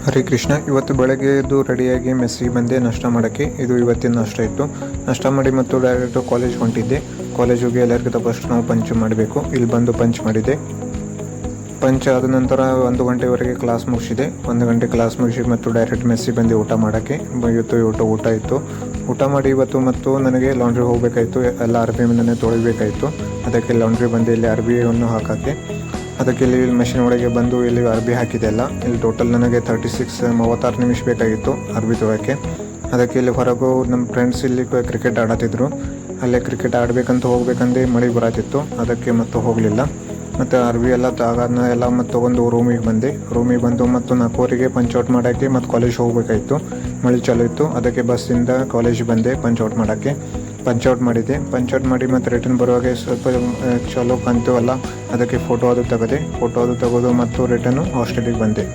ಹರೇ ಕೃಷ್ಣ. ಇವತ್ತು ಬೆಳಗ್ಗೆ ಎದ್ದು ರೆಡಿಯಾಗಿ ಮೆಸ್ಸಿಗೆ ಬಂದೆ ನಾಷ್ಟ ಮಾಡೋಕ್ಕೆ. ಇದು ಇವತ್ತಿನ ನಾಷ್ಟ ಇತ್ತು. ನಾಷ್ಟ ಮಾಡಿ ಮತ್ತು ಡೈರೆಕ್ಟು ಕಾಲೇಜ್ ಹೊಂಟಿದ್ದೆ. ಕಾಲೇಜಿಗೆ ಎಲ್ಲರಿಗಿಂತ ಫಸ್ಟ್ ನಾವು ಪಂಚ್ ಮಾಡಬೇಕು. ಇಲ್ಲಿ ಬಂದು ಪಂಚ್ ಮಾಡಿದೆ. ಪಂಚ್ ಆದ ನಂತರ 1 ಗಂಟೆವರೆಗೆ ಕ್ಲಾಸ್ ಮುಗಿಸಿದೆ. 1 ಗಂಟೆ ಕ್ಲಾಸ್ ಮುಗಿಸಿ ಮತ್ತು ಡೈರೆಕ್ಟ್ ಮೆಸ್ಸಿಗೆ ಬಂದು ಊಟ ಮಾಡೋಕ್ಕೆ. ಇವತ್ತು ಊಟ ಇತ್ತು. ಊಟ ಮಾಡಿ ಇವತ್ತು ಮತ್ತು ನನಗೆ ಲಾಂಡ್ರಿ ಹೋಗಬೇಕಾಯಿತು. ಎಲ್ಲ ಅರ್ಬಿ ಮನೆ ತೊಳಿಬೇಕಾಯಿತು. ಅದಕ್ಕೆ ಲಾಂಡ್ರಿ ಬಂದು ಇಲ್ಲಿ ಅರ್ಬಿಯನ್ನು ಹಾಕೋಕ್ಕೆ. ಅದಕ್ಕೆ ಇಲ್ಲಿ ಮೆಷಿನ್ ಒಳಗೆ ಬಂದು ಇಲ್ಲಿ ಅರ್ಬಿ ಹಾಕಿದೆ ಎಲ್ಲ. ಇಲ್ಲಿ ಟೋಟಲ್ ನನಗೆ 36 ನಿಮಿಷ ಬೇಕಾಗಿತ್ತು ಅರ್ಬಿ ತೊಗೊಳಕ್ಕೆ. ಅದಕ್ಕೆ ಇಲ್ಲಿ ಹೊರಗೂ ನಮ್ಮ ಫ್ರೆಂಡ್ಸ್ ಇಲ್ಲಿ ಕ್ರಿಕೆಟ್ ಆಡತ್ತಿದ್ರು. ಅಲ್ಲೇ ಕ್ರಿಕೆಟ್ ಆಡಬೇಕಂತ ಹೋಗ್ಬೇಕಂದ್ರೆ ಮಳೆ ಬರತ್ತಿತ್ತು. ಅದಕ್ಕೆ ಮತ್ತು ಹೋಗಲಿಲ್ಲ. ಮತ್ತು ಅರ್ಬಿ ಎಲ್ಲ ಎಲ್ಲ ಮತ್ತು ತೊಗೊಂಡು ರೂಮಿಗೆ ಬಂದು ಮತ್ತು 4 ಪಂಚೌಟ್ ಮಾಡೋಕ್ಕೆ ಮತ್ತು ಕಾಲೇಜ್ ಹೋಗಬೇಕಾಯಿತು. ಮಳೆ ಚಾಲು ಇತ್ತು. ಅದಕ್ಕೆ ಬಸ್ಸಿಂದ ಕಾಲೇಜಿಗೆ ಬಂದೆ ಪಂಚೌಟ್ ಮಾಡೋಕ್ಕೆ. ಪಂಚೌಟ್ ಮಾಡಿ ಮತ್ತು ರಿಟರ್ನ್ ಬರುವಾಗ ಸ್ವಲ್ಪ ಚಲೋ ಕಾಣ್ತೀವಲ್ಲ, ಅದಕ್ಕೆ ಫೋಟೋ ಅದು ತೆಗೆದು ಮತ್ತು ರಿಟರ್ನು ಹಾಸ್ಟೆಲಿಗೆ ಬಂದೆ.